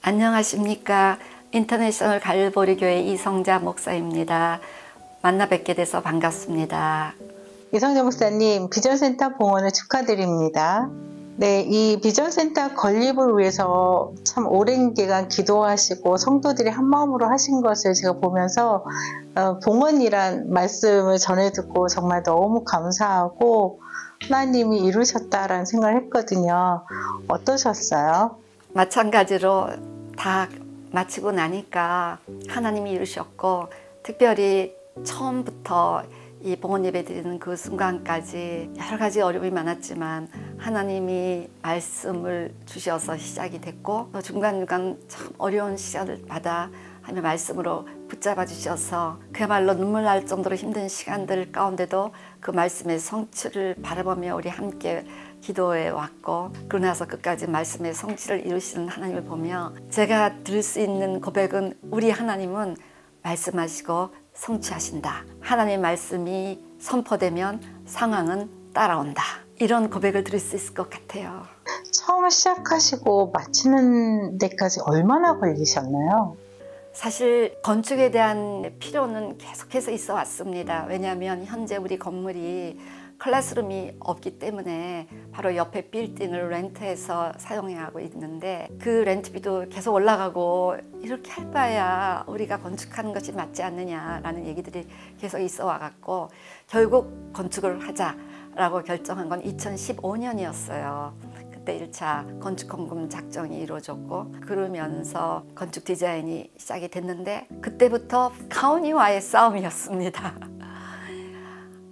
안녕하십니까. 인터내셔널 갈보리 교회 이성자 목사입니다. 만나 뵙게 돼서 반갑습니다. 이성자 목사님, 비전센터 봉헌을 축하드립니다. 네, 이 비전센터 건립을 위해서 참 오랜 기간 기도하시고 성도들이 한 마음으로 하신 것을 제가 보면서 봉헌이란 말씀을 전해 듣고 정말 너무 감사하고 하나님이 이루셨다라는 생각을 했거든요. 어떠셨어요? 마찬가지로 다 마치고 나니까 하나님이 이루셨고, 특별히 처음부터 이 봉헌 예배 드리는 그 순간까지 여러 가지 어려움이 많았지만 하나님이 말씀을 주셔서 시작이 됐고, 또 중간중간 참 어려운 시간을마다 하나님의 말씀으로 붙잡아 주셔서 그야말로 눈물 날 정도로 힘든 시간들 가운데도 그 말씀의 성취를 바라보며 우리 함께 기도해 왔고, 그러고 나서 끝까지 말씀의 성취를 이루시는 하나님을 보며 제가 드릴 수 있는 고백은, 우리 하나님은 말씀하시고 성취하신다. 하나님의 말씀이 선포되면 상황은 따라온다. 이런 고백을 드릴 수 있을 것 같아요. 처음 시작하시고 마치는 데까지 얼마나 걸리셨나요? 사실 건축에 대한 필요는 계속해서 있어 왔습니다. 왜냐하면 현재 우리 건물이 클래스룸이 없기 때문에 바로 옆에 빌딩을 렌트해서 사용하고 있는데, 그 렌트비도 계속 올라가고, 이렇게 할 바에야 우리가 건축하는 것이 맞지 않느냐라는 얘기들이 계속 있어 와갖고 결국 건축을 하자라고 결정한 건 2015년이었어요. 그때 1차 건축헌금 작정이 이루어졌고, 그러면서 건축 디자인이 시작이 됐는데, 그때부터 카운티와의 싸움이었습니다.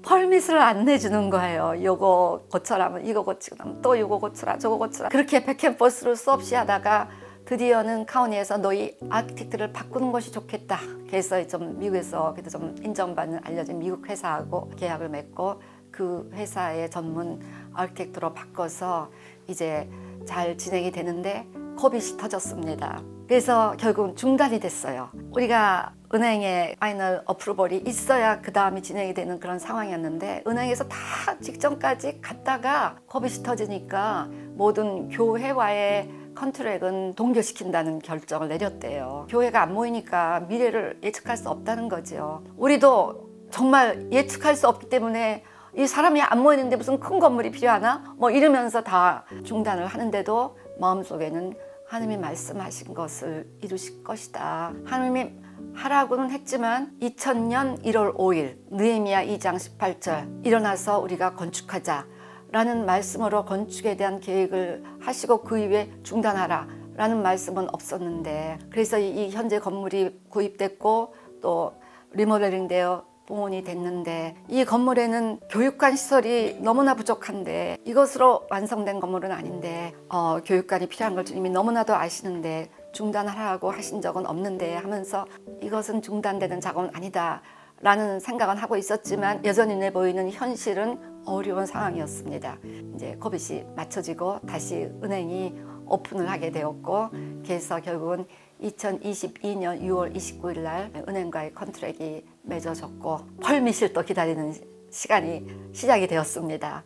펄밋을 안 내주는 거예요. 요거 고쳐라면 이거 고치고 나면 또 요거 고쳐라 저거 고쳐라, 그렇게 백앤포스를 수없이 하다가 드디어는 카운티에서 너희 아키텍트를 바꾸는 것이 좋겠다. 그래서 좀 미국에서 그래도 좀 인정받는 알려진 미국 회사하고 계약을 맺고, 그 회사의 전문 아키텍트로 바꿔서 이제 잘 진행이 되는데 코비드이 터졌습니다. 그래서 결국은 중단이 됐어요. 우리가 은행에 파이널 어프루벌이 있어야 그 다음이 진행이 되는 그런 상황이었는데, 은행에서 다 직전까지 갔다가 코비드이 터지니까 모든 교회와의 컨트랙은 동결시킨다는 결정을 내렸대요. 교회가 안 모이니까 미래를 예측할 수 없다는 거죠. 우리도 정말 예측할 수 없기 때문에 이 사람이 안 모이는데 무슨 큰 건물이 필요하나? 뭐 이러면서 다 중단을 하는데도 마음속에는 하나님이 말씀하신 것을 이루실 것이다. 하나님이 하라고는 했지만 2000년 1월 5일 느헤미야 2장 18절 일어나서 우리가 건축하자 라는 말씀으로 건축에 대한 계획을 하시고, 그 이후에 중단하라 라는 말씀은 없었는데, 그래서 이 현재 건물이 구입됐고 또 리모델링 되어 봉헌이 됐는데, 이 건물에는 교육관 시설이 너무나 부족한데, 이것으로 완성된 건물은 아닌데 교육관이 필요한 걸 주님이 너무나도 아시는데 중단하라고 하신 적은 없는데 하면서 이것은 중단되는 작업은 아니다 라는 생각은 하고 있었지만, 여전히 눈에 보이는 현실은 어려운 상황이었습니다. 이제 코비드이 맞춰지고 다시 은행이 오픈을 하게 되었고, 그래서 결국은 2022년 6월 29일 날 은행과의 컨트랙이 맺어졌고, 펄밋을 또 기다리는 시간이 시작이 되었습니다.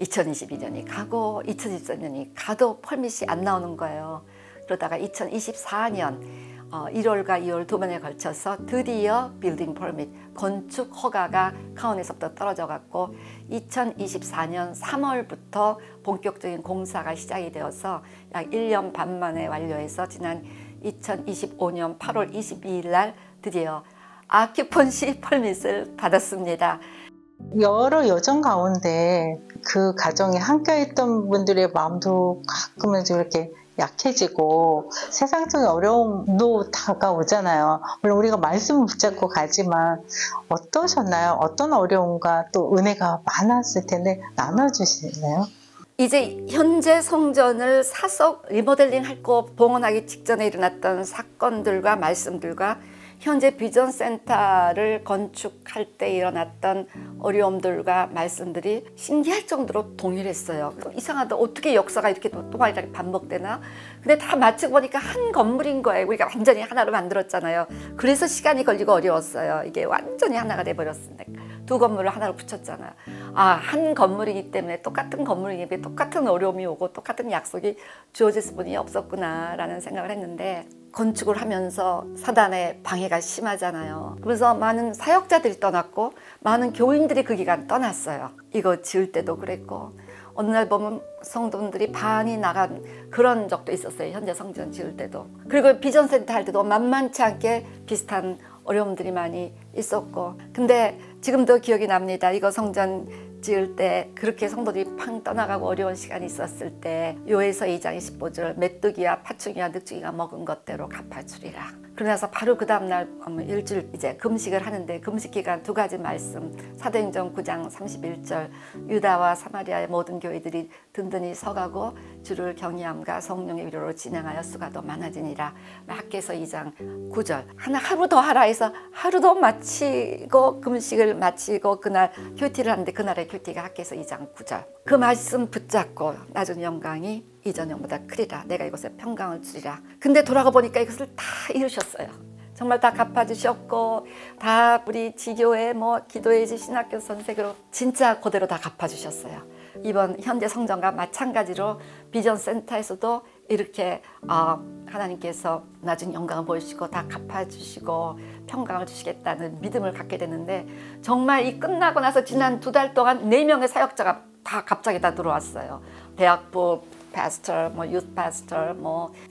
2022년이 가고 2023년이 가도 펄밋이 안 나오는 거예요. 그러다가 2024년 1월과 2월 두 번에 걸쳐서 드디어 빌딩 펄밋, 건축 허가가 카운티에서부터 떨어져 갔고, 2024년 3월부터 본격적인 공사가 시작이 되어서 약 1년 반 만에 완료해서 지난 2025년 8월 22일 날 드디어 아큐펀시 펄밋을 받았습니다. 여러 여정 가운데 그 가정에 함께했던 분들의 마음도 가끔은 이렇게 약해지고 세상적인 어려움도 다가오잖아요. 물론 우리가 말씀을 붙잡고 가지만 어떠셨나요? 어떤 어려움과 또 은혜가 많았을 텐데 나눠주실래요? 이제 현재 성전을 사서 리모델링 할 거 봉헌하기 직전에 일어났던 사건들과 말씀들과 현재 비전센터를 건축할 때 일어났던 어려움들과 말씀들이 신기할 정도로 동일했어요. 이상하다, 어떻게 역사가 이렇게 동일하게 반복되나? 근데 다 마치고 보니까 한 건물인 거예요. 우리가 완전히 하나로 만들었잖아요. 그래서 시간이 걸리고 어려웠어요. 이게 완전히 하나가 돼버렸으니까. 두 건물을 하나로 붙였잖아요. 아, 한 건물이기 때문에 똑같은 건물이기 때문에 똑같은 어려움이 오고 똑같은 약속이 주어질 수뿐이 없었구나 라는 생각을 했는데, 건축을 하면서 사단의 방해가 심하잖아요. 그래서 많은 사역자들이 떠났고 많은 교인들이 그 기간 떠났어요. 이거 지을 때도 그랬고, 어느 날 보면 성도들이 반이 나간 그런 적도 있었어요. 현재 성전 지을 때도. 그리고 비전센터 할 때도 만만치 않게 비슷한 어려움들이 많이 있었고, 근데 지금도 기억이 납니다. 이거 성전 지을 때 그렇게 성도들이 팡 떠나가고 어려운 시간이 있었을 때 요에서 2장 25절 메뚜기와 파충이와 늑중이가 먹은 것대로 갚아주리라. 그러면서 바로 그 다음날 일주일 이제 금식을 하는데, 금식 기간 두 가지 말씀, 사도행전 9장 31절 유다와 사마리아의 모든 교회들이 든든히 서가고 주를 경외함과 성령의 위로로 진행하여 수가 더 많아지니라. 학개서 2장 9절 하루 더 하라 해서 하루 더 마치고 금식을 마치고 그날 큐티를 하는데, 그날의 큐티가 학개서 2장 9절. 그 말씀 붙잡고 낮은 영광이 이전 영보다 크리라. 내가 이곳에 평강을 주리라. 근데 돌아가 보니까 이것을 다 이루셨어요. 정말 다 갚아주셨고, 다 우리 지교회 기도회 신학교 선생으로 진짜 그대로 다 갚아주셨어요. 이번 현재 성전과 마찬가지로 비전센터에서도 이렇게 하나님께서 낮은 영광을 보이시고 다 갚아주시고 평강을 주시겠다는 믿음을 갖게 됐는데, 정말 이 끝나고 나서 지난 2달 동안 4명의 사역자가 다 갑자기 다 들어왔어요. 대학부 파스터, 유스 파스터,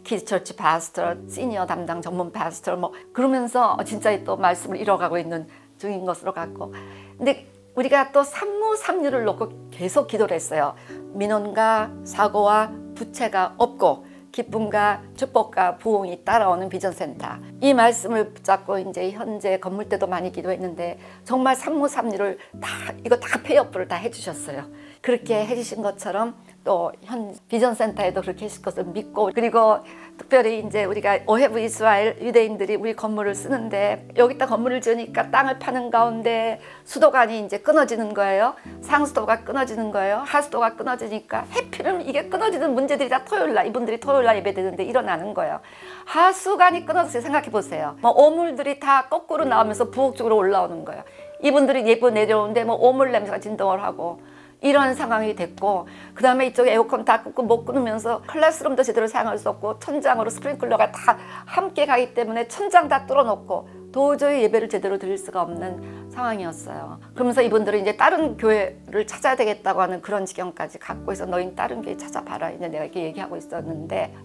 키즈 처치 파스터, 시니어 담당 전문 파스터, 그러면서 진짜 또 말씀을 이뤄가고 있는 중인 것으로 갖고. 근데 우리가 또 삼무삼류를 놓고 계속 기도를 했어요. 민원과 사고와 부채가 없고 기쁨과 축복과 부흥이 따라오는 비전센터. 이 말씀을 붙잡고 이제 현재 건물 때도 많이 기도했는데, 정말 삼무삼류를 이거 다 페이어프를 다 해주셨어요. 그렇게 해주신 것처럼 또 현 비전센터에도 그렇게 해주실 것을 믿고, 그리고 특별히 이제 우리가 오헤브 이스라엘 유대인들이 우리 건물을 쓰는데, 여기다 건물을 지으니까 땅을 파는 가운데 수도관이 이제 끊어지는 거예요. 상수도가 끊어지는 거예요. 하수도가 끊어지니까 해필은 이게 끊어지는 문제들이 다 토요일날, 이분들이 토요일날 예배드는데 일어나는 거예요. 하수관이 끊어져서 생각해 보세요. 오물들이 다 거꾸로 나오면서 부엌 쪽으로 올라오는 거예요. 이분들이 예배 내려오는데 오물 냄새가 진동을 하고 이런 상황이 됐고, 그 다음에 이쪽에 에어컨 다 끄고 못 끊으면서 클래스룸도 제대로 사용할 수 없고 천장으로 스프링클러가 다 함께 가기 때문에 천장 다 뚫어놓고 도저히 예배를 제대로 드릴 수가 없는 상황이었어요. 그러면서 이분들은 이제 다른 교회를 찾아야 되겠다고 하는 그런 지경까지 갖고 있어. 너희는 다른 교회 찾아봐라. 이제 내가 이렇게 얘기하고 있었는데,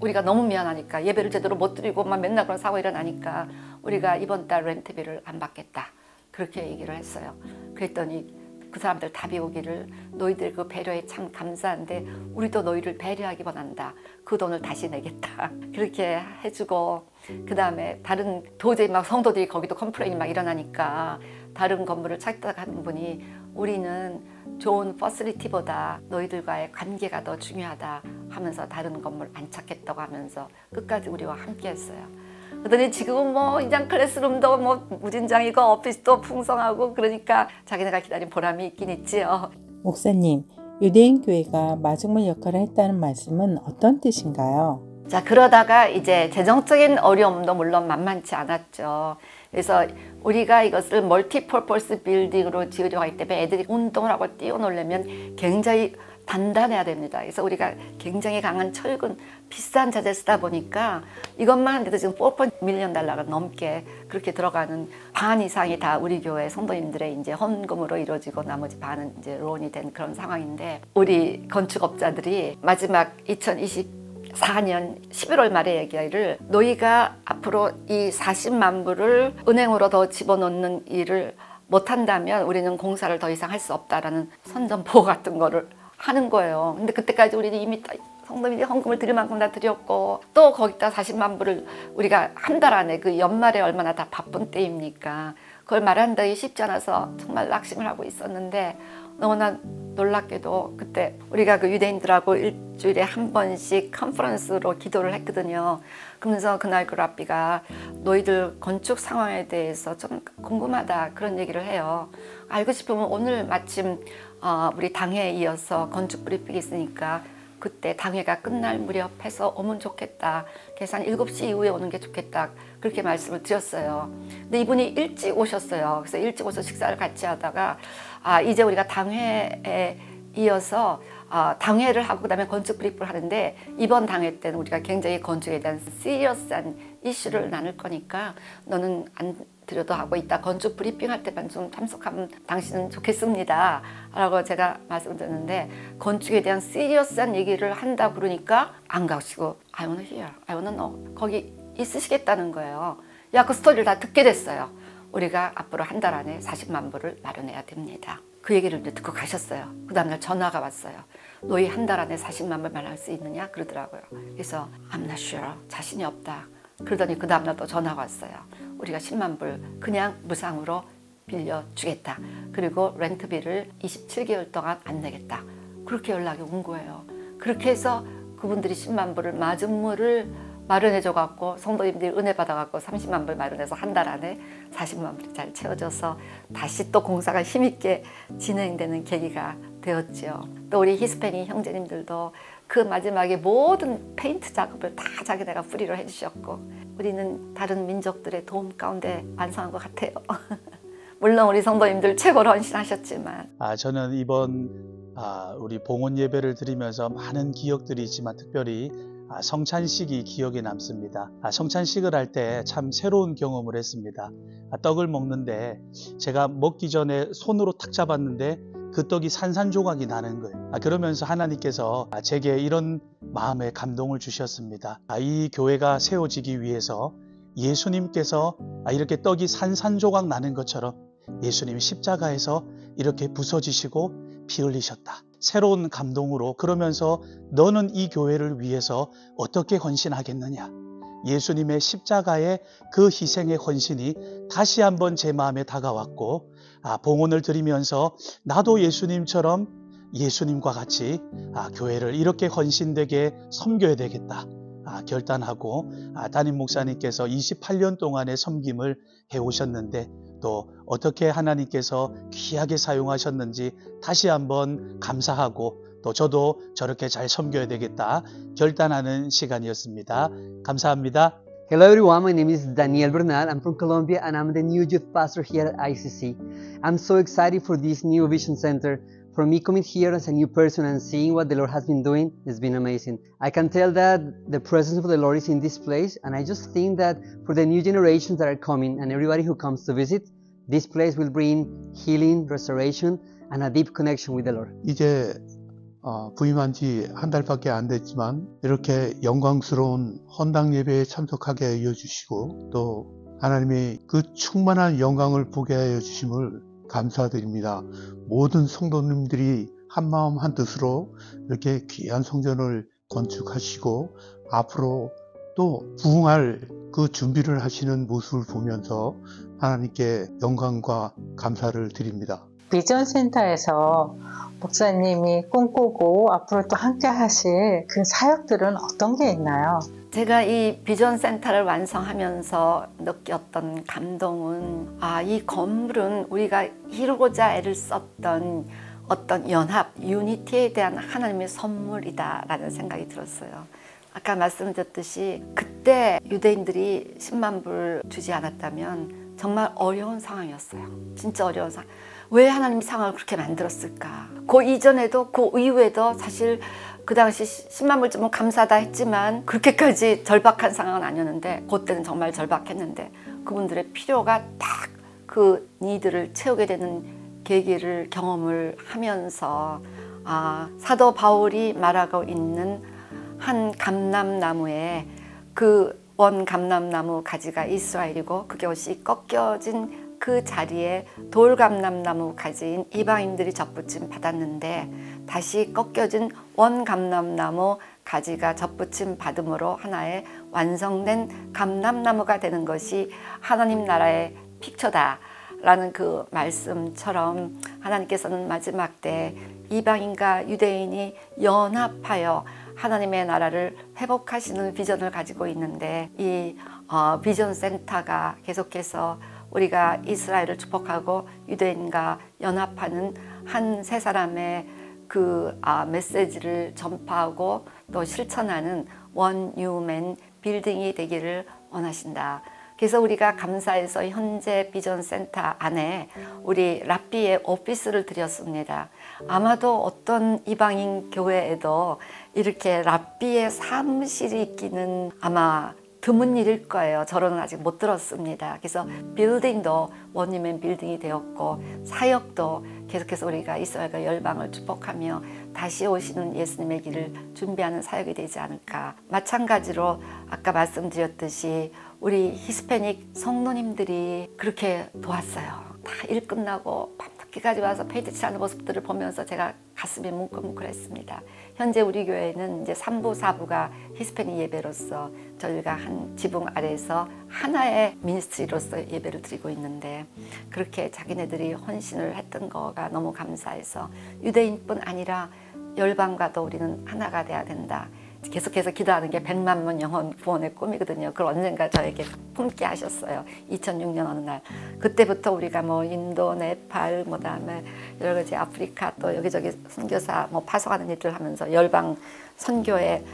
우리가 너무 미안하니까 예배를 제대로 못 드리고 맨날 그런 사고 일어나니까 우리가 이번 달 렌트비를 안 받겠다. 그렇게 얘기를 했어요. 그랬더니 그 사람들 답이 오기를, 너희들 그 배려에 참 감사한데 우리도 너희를 배려하기 원한다. 그 돈을 다시 내겠다. 그렇게 해주고, 그 다음에 다른 도저히 성도들이 거기도 컴플레인이 일어나니까 다른 건물을 찾다가 하는 분이, 우리는 좋은 퍼슬리티보다 너희들과의 관계가 더 중요하다 하면서 다른 건물 안 찾겠다고 하면서 끝까지 우리와 함께 했어요. 그러더니 지금은 인장 클래스룸도 무진장이고 오피스도 풍성하고, 그러니까 자기네가 기다린 보람이 있긴 있지요. 목사님, 유대인 교회가 마중물 역할을 했다는 말씀은 어떤 뜻인가요? 자, 그러다가 이제 재정적인 어려움도 물론 만만치 않았죠. 그래서 우리가 이것을 멀티퍼포스 빌딩으로 지으려고 하기 때문에 애들이 운동을 하고 뛰어놀려면 굉장히 단단해야 됩니다. 그래서 우리가 굉장히 강한 철근, 비싼 자재 쓰다 보니까 이것만 하는데도 지금 $4 밀리언 넘게 그렇게 들어가는, 반 이상이 다 우리 교회 성도님들의 이제 헌금으로 이루어지고 나머지 반은 이제 론이 된 그런 상황인데, 우리 건축업자들이 마지막 2024년 11월 말에 얘기를, 너희가 앞으로 이 40만 불을 은행으로 더 집어넣는 일을 못한다면 우리는 공사를 더 이상 할 수 없다라는 선전포고 같은 거를 하는 거예요. 근데 그때까지 우리는 이미 성도님들이 헌금을 드릴 만큼 다 드렸고, 또 거기다 40만 불을 우리가 한 달 안에, 그 연말에 얼마나 다 바쁜 때입니까? 그걸 말한다기 쉽지 않아서 정말 낙심을 하고 있었는데, 너무나 놀랍게도 그때 우리가 그 유대인들하고 일주일에 한 번씩 컨퍼런스로 기도를 했거든요. 그러면서 그날 그 랍비가 너희들 건축 상황에 대해서 좀 궁금하다 그런 얘기를 해요. 알고 싶으면 오늘 마침 우리 당회에 이어서 건축 브리핑이 있으니까 그때 당회가 끝날 무렵 해서 오면 좋겠다. 그래서 한 7시 이후에 오는 게 좋겠다. 그렇게 말씀을 드렸어요. 근데 이분이 일찍 오셨어요. 그래서 일찍 오셔서 식사를 같이 하다가 이제 우리가 당회에 이어서 당회를 하고 그다음에 건축 브리프를 하는데 이번 당회 때는 우리가 굉장히 건축에 대한 시리어스한 이슈를 나눌 거니까 너는 안 드려도 하고 이따 건축 브리핑 할 때만 좀 참석하면 당신은 좋겠습니다 라고 제가 말씀드렸는데 건축에 대한 시리어스한 얘기를 한다 그러니까 안 가시고 I wanna hear, I wanna know 거기 있으시겠다는 거예요. 그 스토리를 다 듣게 됐어요. 우리가 앞으로 한 달 안에 40만 불을 마련해야 됩니다. 그 얘기를 듣고 가셨어요. 그 다음날 전화가 왔어요. 너희 한 달 안에 40만 불 마련할 수 있느냐 그러더라고요. 그래서 I'm not sure, 자신이 없다. 그러더니 그 다음날 또 전화가 왔어요. 우리가 10만 불 그냥 무상으로 빌려주겠다. 그리고 렌트비를 27개월 동안 안 내겠다. 그렇게 연락이 온 거예요. 그렇게 해서 그분들이 10만 불을 마중물을 마련해줘 갖고 성도님들이 은혜 받아 갖고 30만 불 마련해서 한 달 안에 40만 불이 잘 채워져서 다시 또 공사가 힘있게 진행되는 계기가 되었죠. 또 우리 히스패닉 형제님들도 그 마지막에 모든 페인트 작업을 다 자기네가 뿌리로 해주셨고 우리는 다른 민족들의 도움 가운데 완성한 것 같아요. 물론 우리 성도님들 최고로 헌신하셨지만 저는 이번 우리 봉헌 예배를 드리면서 많은 기억들이 있지만 특별히 성찬식이 기억에 남습니다. 성찬식을 할 때 참 새로운 경험을 했습니다. 떡을 먹는데 제가 먹기 전에 손으로 탁 잡았는데 그 떡이 산산조각이 나는 거예요. 그러면서 하나님께서 제게 이런 마음의 감동을 주셨습니다. 이 교회가 세워지기 위해서 예수님께서 이렇게 떡이 산산조각 나는 것처럼 예수님이 십자가에서 이렇게 부서지시고 피 흘리셨다. 새로운 감동으로 그러면서 너는 이 교회를 위해서 어떻게 헌신하겠느냐. 예수님의 십자가의 그 희생의 헌신이 다시 한번 제 마음에 다가왔고 봉헌을 드리면서 나도 예수님처럼 예수님과 같이 교회를 이렇게 헌신되게 섬겨야 되겠다 결단하고 담임 목사님께서 28년 동안의 섬김을 해오셨는데 또 어떻게 하나님께서 귀하게 사용하셨는지 다시 한번 감사하고 또 저도 저렇게 잘 섬겨야 되겠다 결단하는 시간이었습니다. 감사합니다. Hello everyone, my name is Daniel Bernal. I'm from Colombia and I'm the new youth pastor here at ICC. I'm so excited for this new Vision Center. For me, coming here as a new person and seeing what the Lord has been doing has been amazing. I can tell that the presence of the Lord is in this place, and I just think that for the new generations that are coming and everybody who comes to visit, this place will bring healing, restoration, and a deep connection with the Lord. 이제 부임한 지 한 달밖에 안 됐지만 이렇게 영광스러운 헌당 예배에 참석하게 하여 주시고 또 하나님의 그 충만한 영광을 보게 하여 주심을 감사드립니다. 모든 성도님들이 한마음 한뜻으로 이렇게 귀한 성전을 건축하시고 앞으로 또 부흥할 그 준비를 하시는 모습을 보면서 하나님께 영광과 감사를 드립니다. 비전센터에서 목사님이 꿈꾸고 앞으로 또 함께 하실 그 사역들은 어떤 게 있나요? 제가 이 비전센터를 완성하면서 느꼈던 감동은 이 건물은 우리가 이루고자 애를 썼던 어떤 연합, 유니티에 대한 하나님의 선물이다 라는 생각이 들었어요. 아까 말씀드렸듯이 그때 유대인들이 10만 불 주지 않았다면 정말 어려운 상황이었어요. 진짜 어려운 상황. 왜 하나님이 상황을 그렇게 만들었을까? 그 이전에도 그 이후에도 사실 그 당시 10만 불 주면 감사하다 했지만 그렇게까지 절박한 상황은 아니었는데 그때는 정말 절박했는데 그분들의 필요가 딱 그 니드를 채우게 되는 계기를 경험을 하면서 사도 바울이 말하고 있는 한 감람나무에 그 원 감람나무 가지가 이스라엘이고 그것이 꺾여진 그 자리에 돌감람나무 가지인 이방인들이 접붙임 받았는데 다시 꺾여진 원감람나무 가지가 접붙임 받음으로 하나의 완성된 감람나무가 되는 것이 하나님 나라의 픽처다 라는 그 말씀처럼 하나님께서는 마지막 때 이방인과 유대인이 연합하여 하나님의 나라를 회복하시는 비전을 가지고 있는데 이 비전센터가 계속해서 우리가 이스라엘을 축복하고 유대인과 연합하는 한 세 사람의 그 메시지를 전파하고 또 실천하는 원유맨 빌딩이 되기를 원하신다. 그래서 우리가 감사해서 현재 비전센터 안에 우리 랍비의 오피스를 드렸습니다. 아마도 어떤 이방인 교회에도 이렇게 랍비의 사무실이 있기는 아마 드문 일일 거예요. 저는 아직 못 들었습니다. 그래서 빌딩도 원유맨 빌딩이 되었고 사역도 계속해서 우리가 이스라엘과 열방을 축복하며 다시 오시는 예수님의 길을 준비하는 사역이 되지 않을까. 마찬가지로 아까 말씀드렸듯이 우리 히스패닉 성도님들이 그렇게 도왔어요. 다 일 끝나고 밤늦게까지 와서 페이트치하는 모습들을 보면서 제가 가슴이 뭉클뭉클했습니다. 현재 우리 교회는 이제 3부, 4부가 히스패닉 예배로서 저희가 한 지붕 아래에서 하나의 미니스트리로서 예배를 드리고 있는데 그렇게 자기네들이 헌신을 했던 거가 너무 감사해서 유대인뿐 아니라 열방과도 우리는 하나가 돼야 된다. 계속해서 기도하는 게 100만 명 영혼 구원의 꿈이거든요. 그걸 언젠가 저에게 품게 하셨어요. 2006년 어느 날. 그때부터 우리가 뭐 인도, 네팔, 뭐 다음에 여러 가지 아프리카 또 여기저기 선교사 뭐 파송하는 일을 하면서 열방 선교에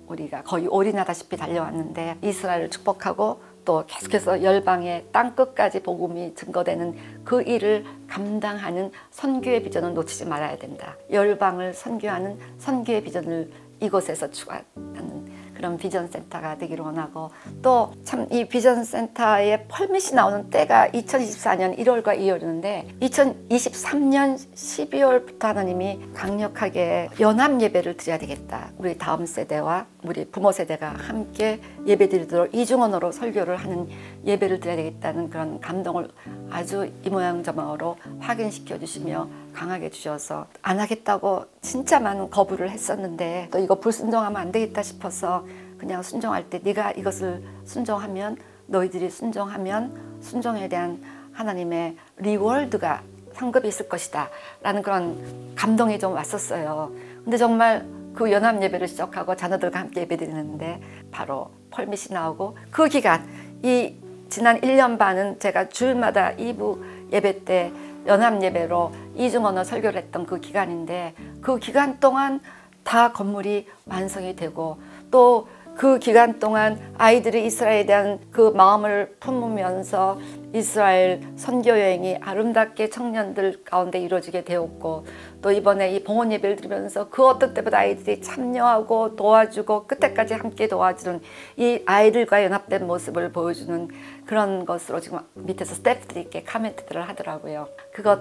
우리가 거의 올인하다시피 달려왔는데 이스라엘을 축복하고 또 계속해서 열방의 땅끝까지 복음이 증거되는 그 일을 감당하는 선교의 비전을 놓치지 말아야 된다. 열방을 선교하는 선교의 비전을 이곳에서 추구하는 그런 비전센터가 되기를 원하고 또 참 이 비전센터의 펄밋이 나오는 때가 2024년 1월과 2월이었는데 2023년 12월부터 하나님이 강력하게 연합 예배를 드려야 되겠다. 우리 다음 세대와 우리 부모 세대가 함께 예배 드리도록 이중언어로 설교를 하는 예배를 드려야 되겠다는 그런 감동을 아주 이모양저모로 확인시켜 주시며 강하게 주셔서 안 하겠다고 진짜 많은 거부를 했었는데 또 이거 불순종하면 안 되겠다 싶어서 그냥 순종할 때 네가 이것을 순종하면 너희들이 순종하면 순종에 대한 하나님의 리워드가 상급이 있을 것이다 라는 그런 감동이 좀 왔었어요. 근데 정말 그 연합 예배를 시작하고 자녀들과 함께 예배 드리는데 바로 펄밋이 나오고 그 기간 이 지난 1년 반은 제가 주일마다 2부 예배 때 연합 예배로 이중언어 설교를 했던 그 기간인데 그 기간 동안 다 건물이 완성이 되고 또 그 기간 동안 아이들이 이스라엘에 대한 그 마음을 품으면서 이스라엘 선교 여행이 아름답게 청년들 가운데 이루어지게 되었고 또 이번에 이 봉헌 예배를 드리면서 그 어떤 때보다 아이들이 참여하고 도와주고 끝에까지 함께 도와주는 이 아이들과 연합된 모습을 보여주는 그런 것으로 지금 밑에서 스태프들이 이렇게 카멘트들을 하더라고요. 그것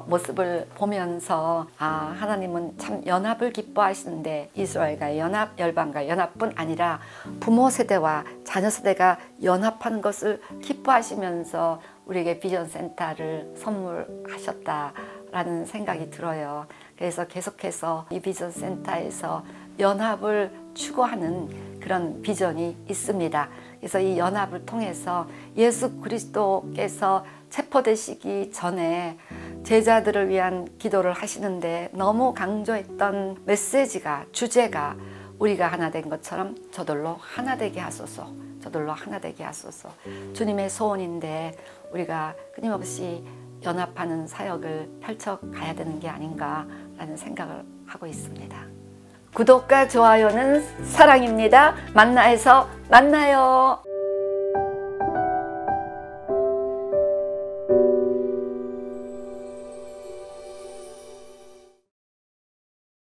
모습을 보면서 하나님은 참 연합을 기뻐하시는데 이스라엘과 연합, 열방과 연합뿐 아니라 부모 세대와 자녀 세대가 연합하는 것을 기뻐하시면서 우리에게 비전센터를 선물하셨다라는 생각이 들어요. 그래서 계속해서 이 비전센터에서 연합을 추구하는 그런 비전이 있습니다. 그래서 이 연합을 통해서 예수 그리스도께서 체포되시기 전에 제자들을 위한 기도를 하시는데 너무 강조했던 메시지가 주제가 우리가 하나 된 것처럼 저들로 하나 되게 하소서. 저들로 하나 되게 하소서. 주님의 소원인데 우리가 끊임없이 연합하는 사역을 펼쳐가야 되는 게 아닌가라는 생각을 하고 있습니다. 구독과 좋아요는 사랑입니다. 만나에서 만나요.